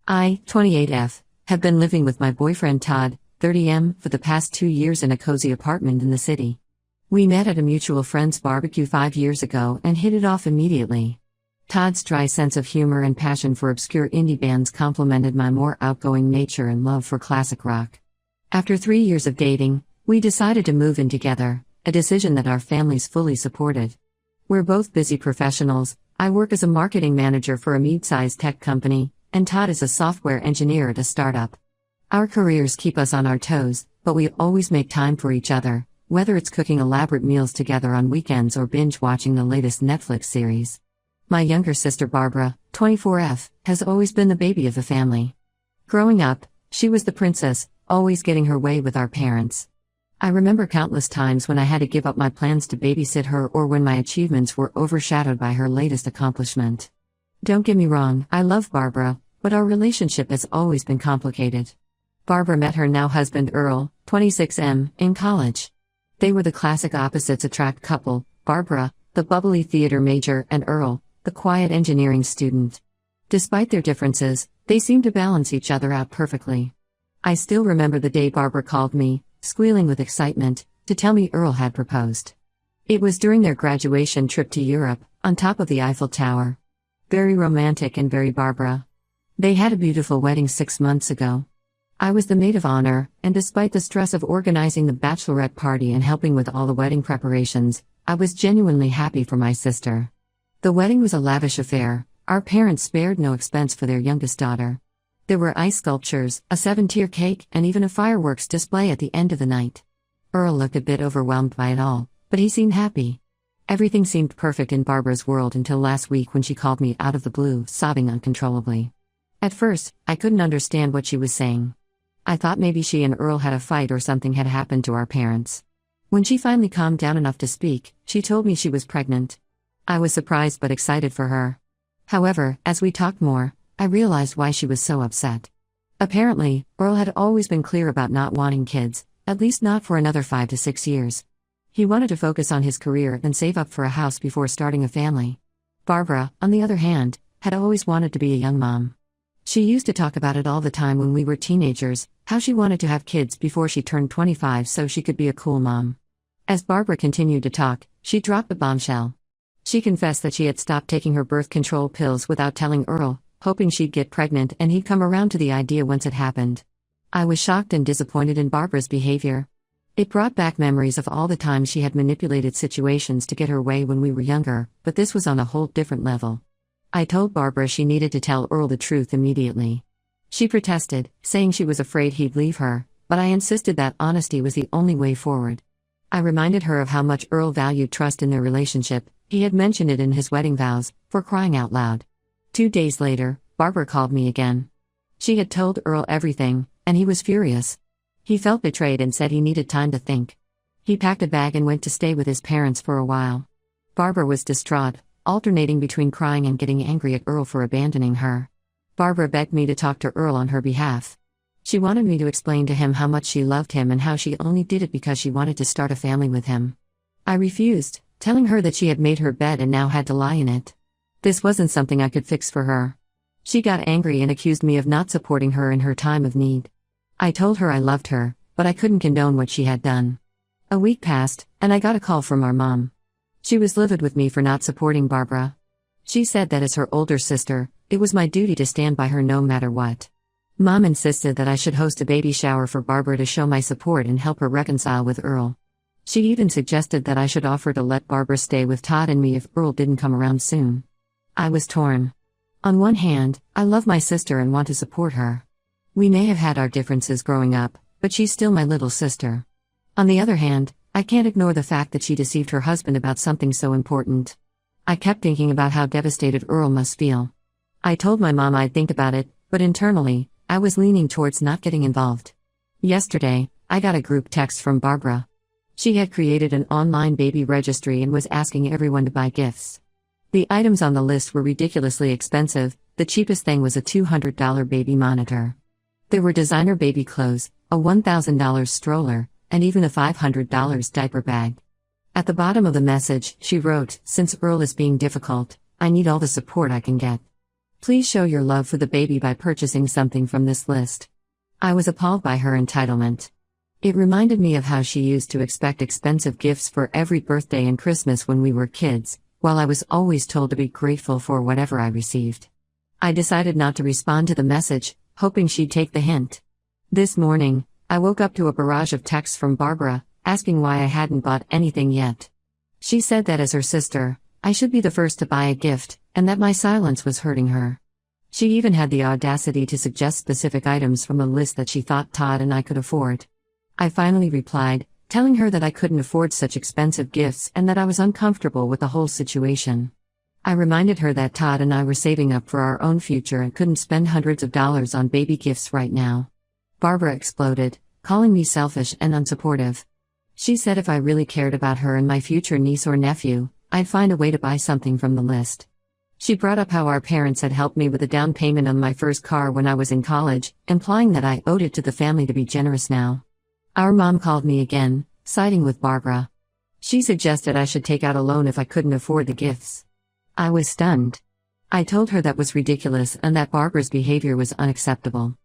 I, 28F, have been living with my boyfriend Todd, 30M, for the past 2 years in a cozy apartment in the city. We met at a mutual friend's barbecue 5 years ago and hit it off immediately. Todd's dry sense of humor and passion for obscure indie bands complemented my more outgoing nature and love for classic rock. After 3 years of dating, we decided to move in together, a decision that our families fully supported. We're both busy professionals. I work as a marketing manager for a mid-sized tech company, and Todd is a software engineer at a startup. Our careers keep us on our toes, but we always make time for each other, whether it's cooking elaborate meals together on weekends or binge-watching the latest Netflix series. My younger sister Barbara, 24F, has always been the baby of the family. Growing up, she was the princess, always getting her way with our parents. I remember countless times when I had to give up my plans to babysit her or when my achievements were overshadowed by her latest accomplishment. Don't get me wrong, I love Barbara, but our relationship has always been complicated. Barbara met her now husband Earl, 26M, in college. They were the classic opposites attract couple, Barbara, the bubbly theater major, and Earl, the quiet engineering student. Despite their differences, they seemed to balance each other out perfectly. I still remember the day Barbara called me, squealing with excitement, to tell me Earl had proposed. It was during their graduation trip to Europe, on top of the Eiffel Tower. Very romantic and very Barbara. They had a beautiful wedding 6 months ago. I was the maid of honor, and despite the stress of organizing the bachelorette party and helping with all the wedding preparations, I was genuinely happy for my sister. The wedding was a lavish affair. Our parents spared no expense for their youngest daughter. There were ice sculptures, a 7-tier cake, and even a fireworks display at the end of the night. Earl looked a bit overwhelmed by it all, but he seemed happy. Everything seemed perfect in Barbara's world until last week when she called me out of the blue, sobbing uncontrollably. At first, I couldn't understand what she was saying. I thought maybe she and Earl had a fight or something had happened to our parents. When she finally calmed down enough to speak, she told me she was pregnant. I was surprised but excited for her. However, as we talked more, I realized why she was so upset. Apparently, Earl had always been clear about not wanting kids, at least not for another 5 to 6 years. He wanted to focus on his career and save up for a house before starting a family. Barbara, on the other hand, had always wanted to be a young mom. She used to talk about it all the time when we were teenagers, how she wanted to have kids before she turned 25 so she could be a cool mom. As Barbara continued to talk, she dropped a bombshell. She confessed that she had stopped taking her birth control pills without telling Earl, hoping she'd get pregnant and he'd come around to the idea once it happened. I was shocked and disappointed in Barbara's behavior. It brought back memories of all the times she had manipulated situations to get her way when we were younger, but this was on a whole different level. I told Barbara she needed to tell Earl the truth immediately. She protested, saying she was afraid he'd leave her, but I insisted that honesty was the only way forward. I reminded her of how much Earl valued trust in their relationship. He had mentioned it in his wedding vows, for crying out loud. 2 days later, Barbara called me again. She had told Earl everything, and he was furious. He felt betrayed and said he needed time to think. He packed a bag and went to stay with his parents for a while. Barbara was distraught, alternating between crying and getting angry at Earl for abandoning her. Barbara begged me to talk to Earl on her behalf. She wanted me to explain to him how much she loved him and how she only did it because she wanted to start a family with him. I refused, telling her that she had made her bed and now had to lie in it. This wasn't something I could fix for her. She got angry and accused me of not supporting her in her time of need. I told her I loved her, but I couldn't condone what she had done. A week passed, and I got a call from our mom. She was livid with me for not supporting Barbara. She said that as her older sister, it was my duty to stand by her no matter what. Mom insisted that I should host a baby shower for Barbara to show my support and help her reconcile with Earl. She even suggested that I should offer to let Barbara stay with Todd and me if Earl didn't come around soon. I was torn. On one hand, I love my sister and want to support her. We may have had our differences growing up, but she's still my little sister. On the other hand, I can't ignore the fact that she deceived her husband about something so important. I kept thinking about how devastated Earl must feel. I told my mom I'd think about it, but internally, I was leaning towards not getting involved. Yesterday, I got a group text from Barbara. She had created an online baby registry and was asking everyone to buy gifts. The items on the list were ridiculously expensive. The cheapest thing was a $200 baby monitor. There were designer baby clothes, a $1,000 stroller, and even a $500 diaper bag. At the bottom of the message, she wrote, "Since Earl is being difficult, I need all the support I can get." Please show your love for the baby by purchasing something from this list. I was appalled by her entitlement. It reminded me of how she used to expect expensive gifts for every birthday and Christmas when we were kids, while I was always told to be grateful for whatever I received. I decided not to respond to the message, hoping she'd take the hint. This morning, I woke up to a barrage of texts from Barbara, asking why I hadn't bought anything yet. She said that as her sister, I should be the first to buy a gift, and that my silence was hurting her. She even had the audacity to suggest specific items from a list that she thought Todd and I could afford. I finally replied, telling her that I couldn't afford such expensive gifts and that I was uncomfortable with the whole situation. I reminded her that Todd and I were saving up for our own future and couldn't spend hundreds of dollars on baby gifts right now. Barbara exploded, calling me selfish and unsupportive. She said if I really cared about her and my future niece or nephew, I'd find a way to buy something from the list. She brought up how our parents had helped me with a down payment on my first car when I was in college, implying that I owed it to the family to be generous now. Our mom called me again, siding with Barbara. She suggested I should take out a loan if I couldn't afford the gifts. I was stunned. I told her that was ridiculous and that Barbara's behavior was unacceptable.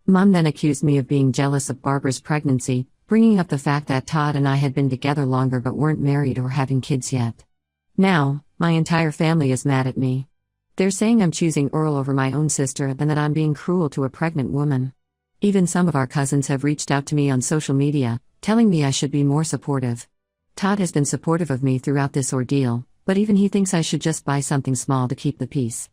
Mom then accused me of being jealous of Barbara's pregnancy, bringing up the fact that Todd and I had been together longer but weren't married or having kids yet. Now, my entire family is mad at me. They're saying I'm choosing Earl over my own sister and that I'm being cruel to a pregnant woman. Even some of our cousins have reached out to me on social media, telling me I should be more supportive. Todd has been supportive of me throughout this ordeal, but even he thinks I should just buy something small to keep the peace.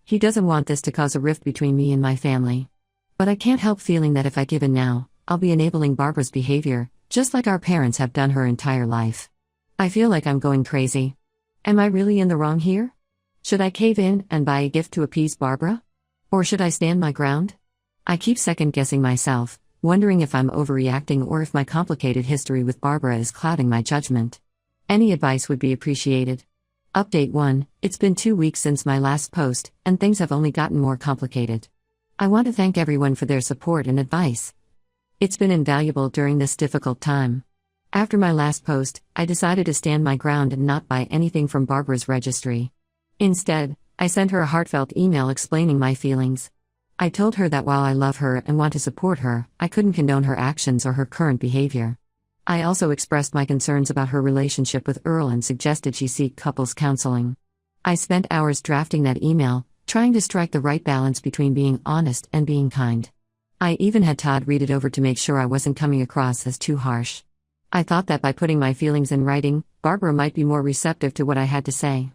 He doesn't want this to cause a rift between me and my family. But I can't help feeling that if I give in now, I'll be enabling Barbara's behavior, just like our parents have done her entire life. I feel like I'm going crazy. Am I really in the wrong here? Should I cave in and buy a gift to appease Barbara? Or should I stand my ground? I keep second-guessing myself, wondering if I'm overreacting or if my complicated history with Barbara is clouding my judgment. Any advice would be appreciated. Update 1: It's been 2 weeks since my last post, and things have only gotten more complicated. I want to thank everyone for their support and advice. It's been invaluable during this difficult time. After my last post, I decided to stand my ground and not buy anything from Barbara's registry. Instead, I sent her a heartfelt email explaining my feelings. I told her that while I love her and want to support her, I couldn't condone her actions or her current behavior. I also expressed my concerns about her relationship with Earl and suggested she seek couples counseling. I spent hours drafting that email, trying to strike the right balance between being honest and being kind. I even had Todd read it over to make sure I wasn't coming across as too harsh. I thought that by putting my feelings in writing, Barbara might be more receptive to what I had to say.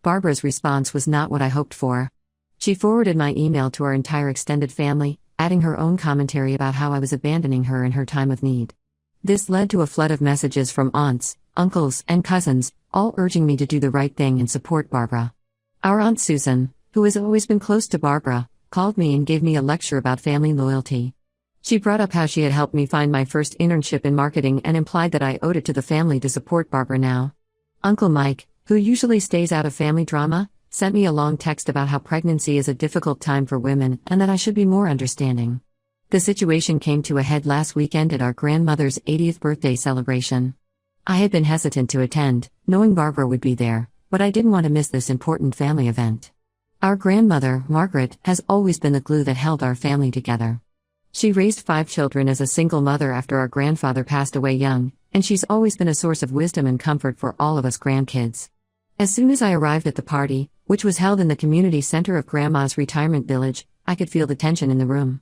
Barbara's response was not what I hoped for. She forwarded my email to our entire extended family, adding her own commentary about how I was abandoning her in her time of need. This led to a flood of messages from aunts, uncles, and cousins, all urging me to do the right thing and support Barbara. Our Aunt Susan, who has always been close to Barbara, called me and gave me a lecture about family loyalty. She brought up how she had helped me find my first internship in marketing and implied that I owed it to the family to support Barbara now. Uncle Mike, who usually stays out of family drama, sent me a long text about how pregnancy is a difficult time for women and that I should be more understanding. The situation came to a head last weekend at our grandmother's 80th birthday celebration. I had been hesitant to attend, knowing Barbara would be there, but I didn't want to miss this important family event. Our grandmother, Margaret, has always been the glue that held our family together. She raised 5 children as a single mother after our grandfather passed away young, and she's always been a source of wisdom and comfort for all of us grandkids. As soon as I arrived at the party, which was held in the community center of Grandma's retirement village, I could feel the tension in the room.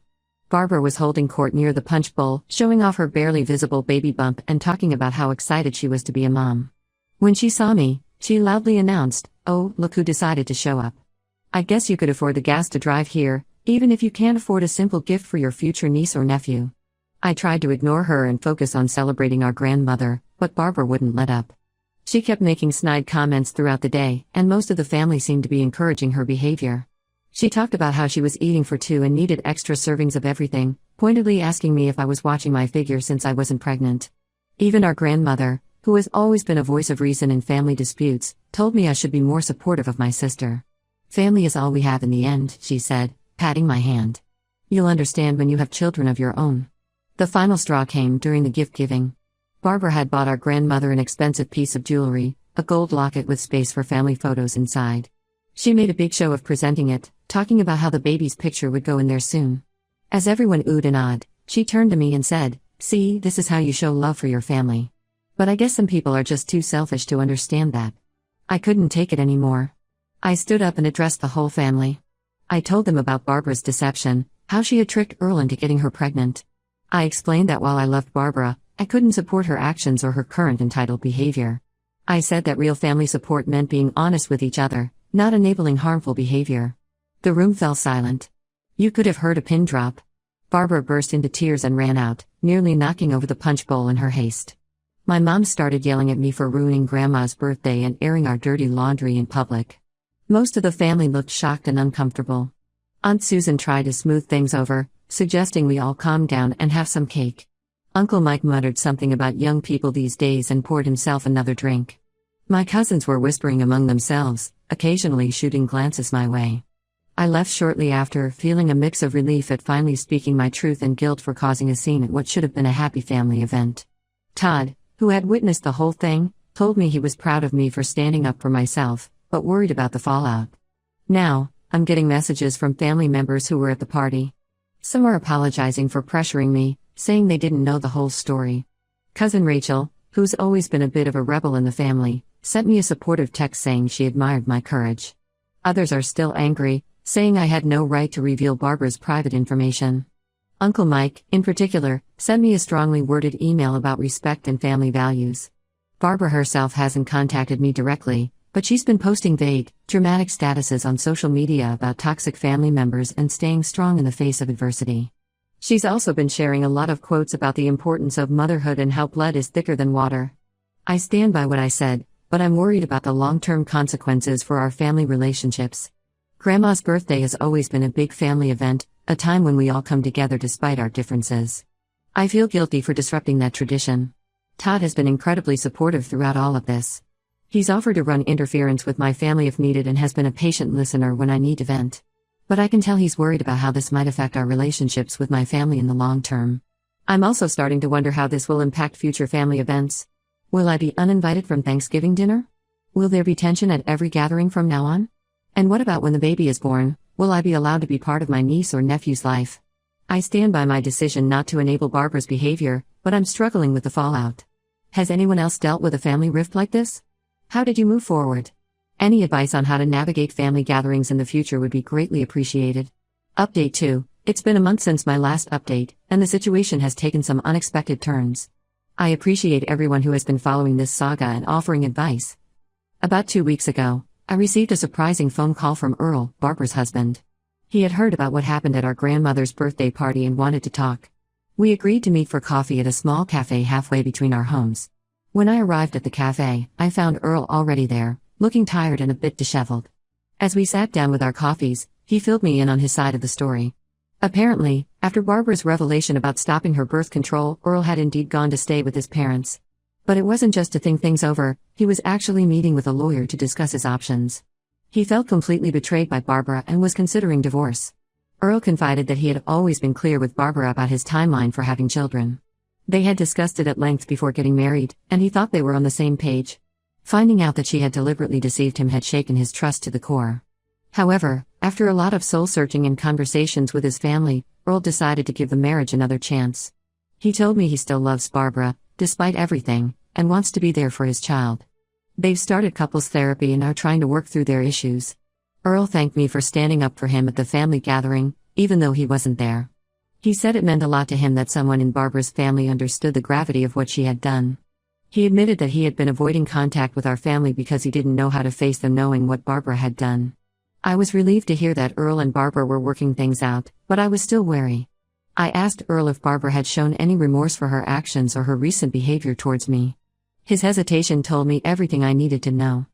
Barbara was holding court near the punch bowl, showing off her barely visible baby bump and talking about how excited she was to be a mom. When she saw me, she loudly announced, "Oh, look who decided to show up. I guess you could afford the gas to drive here, even if you can't afford a simple gift for your future niece or nephew." I tried to ignore her and focus on celebrating our grandmother, but Barbara wouldn't let up. She kept making snide comments throughout the day, and most of the family seemed to be encouraging her behavior. She talked about how she was eating for 2 and needed extra servings of everything, pointedly asking me if I was watching my figure since I wasn't pregnant. Even our grandmother, who has always been a voice of reason in family disputes, told me I should be more supportive of my sister. "Family is all we have in the end," she said, patting my hand. "You'll understand when you have children of your own." The final straw came during the gift giving. Barbara had bought our grandmother an expensive piece of jewelry, a gold locket with space for family photos inside. She made a big show of presenting it, talking about how the baby's picture would go in there soon. As everyone oohed and awed, she turned to me and said, "See, this is how you show love for your family." But I guess some people are just too selfish to understand that. I couldn't take it anymore. I stood up and addressed the whole family. I told them about Barbara's deception, how she had tricked Earl into getting her pregnant. I explained that while I loved Barbara, I couldn't support her actions or her current entitled behavior. I said that real family support meant being honest with each other, not enabling harmful behavior. The room fell silent. You could have heard a pin drop. Barbara burst into tears and ran out, nearly knocking over the punch bowl in her haste. My mom started yelling at me for ruining Grandma's birthday and airing our dirty laundry in public. Most of the family looked shocked and uncomfortable. Aunt Susan tried to smooth things over, suggesting we all calm down and have some cake. Uncle Mike muttered something about young people these days and poured himself another drink. My cousins were whispering among themselves, occasionally shooting glances my way. I left shortly after, feeling a mix of relief at finally speaking my truth and guilt for causing a scene at what should have been a happy family event. Todd, who had witnessed the whole thing, told me he was proud of me for standing up for myself, but worried about the fallout. Now, I'm getting messages from family members who were at the party. Some are apologizing for pressuring me, saying they didn't know the whole story. Cousin Rachel, who's always been a bit of a rebel in the family, sent me a supportive text saying she admired my courage. Others are still angry, saying I had no right to reveal Barbara's private information. Uncle Mike, in particular, sent me a strongly worded email about respect and family values. Barbara herself hasn't contacted me directly, but she's been posting vague, dramatic statuses on social media about toxic family members and staying strong in the face of adversity. She's also been sharing a lot of quotes about the importance of motherhood and how blood is thicker than water. I stand by what I said, but I'm worried about the long-term consequences for our family relationships. Grandma's birthday has always been a big family event, a time when we all come together despite our differences. I feel guilty for disrupting that tradition. Todd has been incredibly supportive throughout all of this. He's offered to run interference with my family if needed and has been a patient listener when I need to vent. But I can tell he's worried about how this might affect our relationships with my family in the long term. I'm also starting to wonder how this will impact future family events. Will I be uninvited from Thanksgiving dinner? Will there be tension at every gathering from now on? And what about when the baby is born? Will I be allowed to be part of my niece or nephew's life? I stand by my decision not to enable Barbara's behavior, but I'm struggling with the fallout. Has anyone else dealt with a family rift like this? How did you move forward? Any advice on how to navigate family gatherings in the future would be greatly appreciated. Update 2. It's been a month since my last update, and the situation has taken some unexpected turns. I appreciate everyone who has been following this saga and offering advice. About 2 weeks ago, I received a surprising phone call from Earl, Barbara's husband. He had heard about what happened at our grandmother's birthday party and wanted to talk. We agreed to meet for coffee at a small cafe halfway between our homes. When I arrived at the cafe, I found Earl already there, looking tired and a bit disheveled. As we sat down with our coffees, he filled me in on his side of the story. Apparently, after Barbara's revelation about stopping her birth control, Earl had indeed gone to stay with his parents. But it wasn't just to think things over, he was actually meeting with a lawyer to discuss his options. He felt completely betrayed by Barbara and was considering divorce. Earl confided that he had always been clear with Barbara about his timeline for having children. They had discussed it at length before getting married, and he thought they were on the same page. Finding out that she had deliberately deceived him had shaken his trust to the core. However, after a lot of soul-searching and conversations with his family, Earl decided to give the marriage another chance. He told me he still loves Barbara, despite everything, and wants to be there for his child. They've started couples therapy and are trying to work through their issues. Earl thanked me for standing up for him at the family gathering, even though he wasn't there. He said it meant a lot to him that someone in Barbara's family understood the gravity of what she had done. He admitted that he had been avoiding contact with our family because he didn't know how to face them knowing what Barbara had done. I was relieved to hear that Earl and Barbara were working things out, but I was still wary. I asked Earl if Barbara had shown any remorse for her actions or her recent behavior towards me. His hesitation told me everything I needed to know.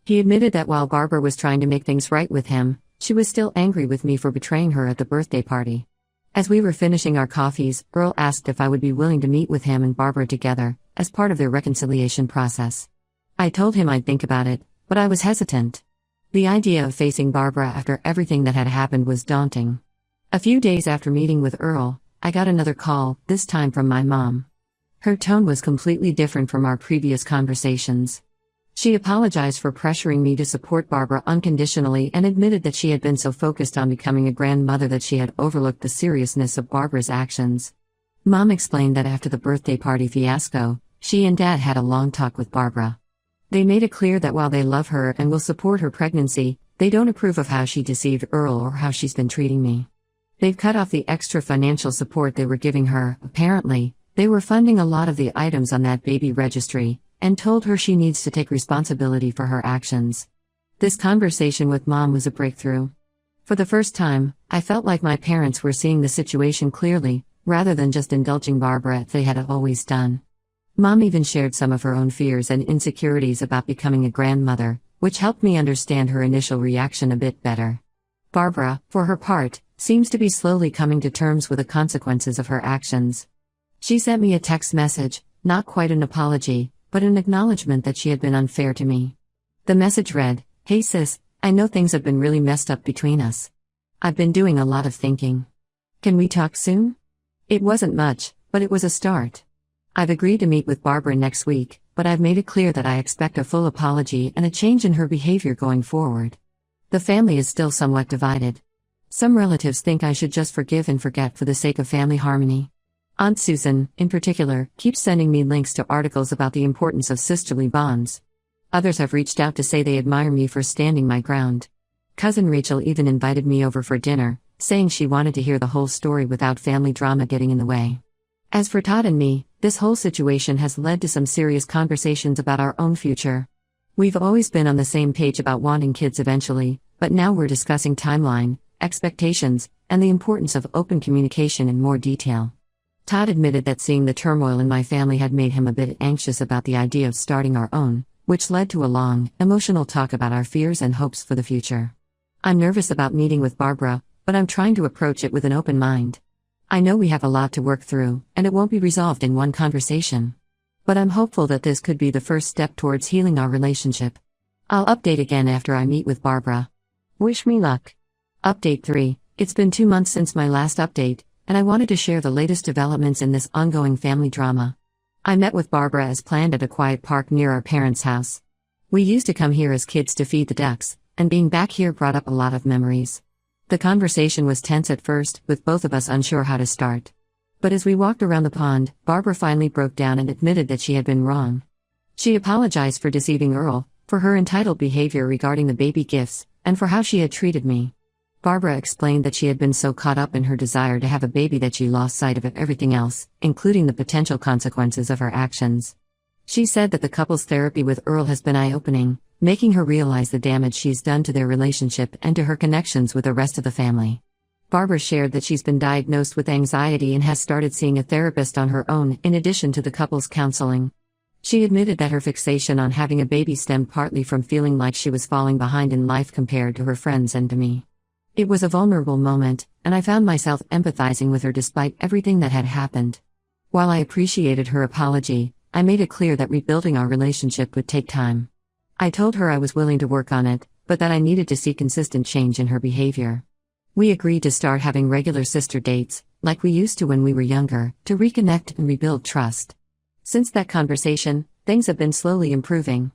He admitted that while Barbara was trying to make things right with him, she was still angry with me for betraying her at the birthday party. As we were finishing our coffees, Earl asked if I would be willing to meet with him and Barbara together, as part of their reconciliation process. I told him I'd think about it, but I was hesitant. The idea of facing Barbara after everything that had happened was daunting. A few days after meeting with Earl, I got another call, this time from my mom. Her tone was completely different from our previous conversations. She apologized for pressuring me to support Barbara unconditionally and admitted that she had been so focused on becoming a grandmother that she had overlooked the seriousness of Barbara's actions. Mom explained that after the birthday party fiasco, she and Dad had a long talk with Barbara. They made it clear that while they love her and will support her pregnancy, they don't approve of how she deceived Earl or how she's been treating me. They've cut off the extra financial support they were giving her. Apparently, they were funding a lot of the items on that baby registry, and told her she needs to take responsibility for her actions. This conversation with Mom was a breakthrough. For the first time, I felt like my parents were seeing the situation clearly, rather than just indulging Barbara as they had always done. Mom even shared some of her own fears and insecurities about becoming a grandmother, which helped me understand her initial reaction a bit better. Barbara, for her part, seems to be slowly coming to terms with the consequences of her actions. She sent me a text message, not quite an apology, but an acknowledgement that she had been unfair to me. The message read, "Hey sis, I know things have been really messed up between us. I've been doing a lot of thinking. Can we talk soon?" It wasn't much, but it was a start. I've agreed to meet with Barbara next week, but I've made it clear that I expect a full apology and a change in her behavior going forward. The family is still somewhat divided. Some relatives think I should just forgive and forget for the sake of family harmony. Aunt Susan, in particular, keeps sending me links to articles about the importance of sisterly bonds. Others have reached out to say they admire me for standing my ground. Cousin Rachel even invited me over for dinner, saying she wanted to hear the whole story without family drama getting in the way. As for Todd and me, this whole situation has led to some serious conversations about our own future. We've always been on the same page about wanting kids eventually, but now we're discussing timeline, expectations, and the importance of open communication in more detail. Todd admitted that seeing the turmoil in my family had made him a bit anxious about the idea of starting our own, which led to a long, emotional talk about our fears and hopes for the future. I'm nervous about meeting with Barbara, but I'm trying to approach it with an open mind. I know we have a lot to work through, and it won't be resolved in one conversation. But I'm hopeful that this could be the first step towards healing our relationship. I'll update again after I meet with Barbara. Wish me luck. Update 3. It's been 2 months since my last update, and I wanted to share the latest developments in this ongoing family drama. I met with Barbara as planned at a quiet park near our parents' house. We used to come here as kids to feed the ducks, and being back here brought up a lot of memories. The conversation was tense at first, with both of us unsure how to start. But as we walked around the pond, Barbara finally broke down and admitted that she had been wrong. She apologized for deceiving Earl, for her entitled behavior regarding the baby gifts, and for how she had treated me. Barbara explained that she had been so caught up in her desire to have a baby that she lost sight of everything else, including the potential consequences of her actions. She said that the couple's therapy with Earl has been eye-opening, making her realize the damage she's done to their relationship and to her connections with the rest of the family. Barbara shared that she's been diagnosed with anxiety and has started seeing a therapist on her own in addition to the couple's counseling. She admitted that her fixation on having a baby stemmed partly from feeling like she was falling behind in life compared to her friends and to me. It was a vulnerable moment, and I found myself empathizing with her despite everything that had happened. While I appreciated her apology, I made it clear that rebuilding our relationship would take time. I told her I was willing to work on it, but that I needed to see consistent change in her behavior. We agreed to start having regular sister dates, like we used to when we were younger, to reconnect and rebuild trust. Since that conversation, things have been slowly improving.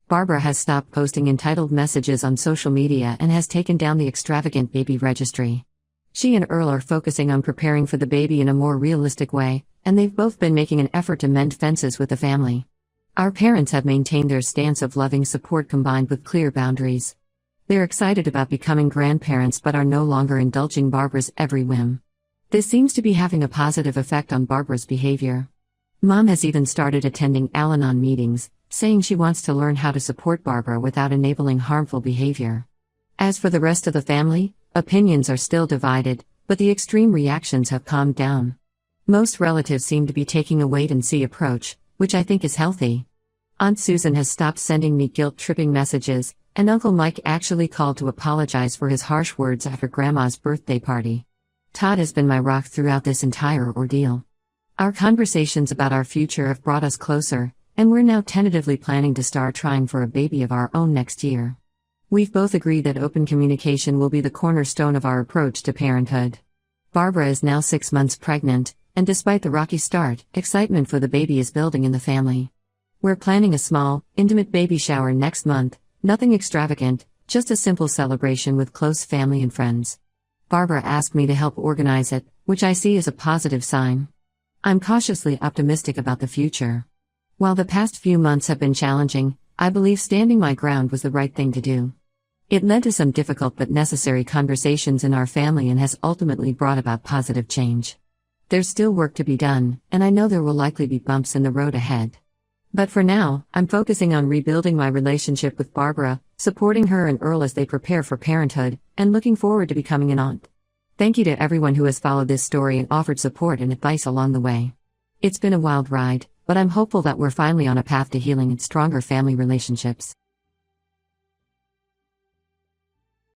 Barbara has stopped posting entitled messages on social media and has taken down the extravagant baby registry. She and Earl are focusing on preparing for the baby in a more realistic way, and they've both been making an effort to mend fences with the family. Our parents have maintained their stance of loving support combined with clear boundaries. They're excited about becoming grandparents but are no longer indulging Barbara's every whim. This seems to be having a positive effect on Barbara's behavior. Mom has even started attending Al-Anon meetings, saying she wants to learn how to support Barbara without enabling harmful behavior. As for the rest of the family, opinions are still divided, but the extreme reactions have calmed down. Most relatives seem to be taking a wait-and-see approach, which I think is healthy. Aunt Susan has stopped sending me guilt-tripping messages, and Uncle Mike actually called to apologize for his harsh words after Grandma's birthday party. Todd has been my rock throughout this entire ordeal. Our conversations about our future have brought us closer, and we're now tentatively planning to start trying for a baby of our own next year. We've both agreed that open communication will be the cornerstone of our approach to parenthood. Barbara is now 6 months pregnant, and despite the rocky start, excitement for the baby is building in the family. We're planning a small, intimate baby shower next month, nothing extravagant, just a simple celebration with close family and friends. Barbara asked me to help organize it, which I see as a positive sign. I'm cautiously optimistic about the future. While the past few months have been challenging, I believe standing my ground was the right thing to do. It led to some difficult but necessary conversations in our family and has ultimately brought about positive change. There's still work to be done, and I know there will likely be bumps in the road ahead. But for now, I'm focusing on rebuilding my relationship with Barbara, supporting her and Earl as they prepare for parenthood, and looking forward to becoming an aunt. Thank you to everyone who has followed this story and offered support and advice along the way. It's been a wild ride, but I'm hopeful that we're finally on a path to healing and stronger family relationships.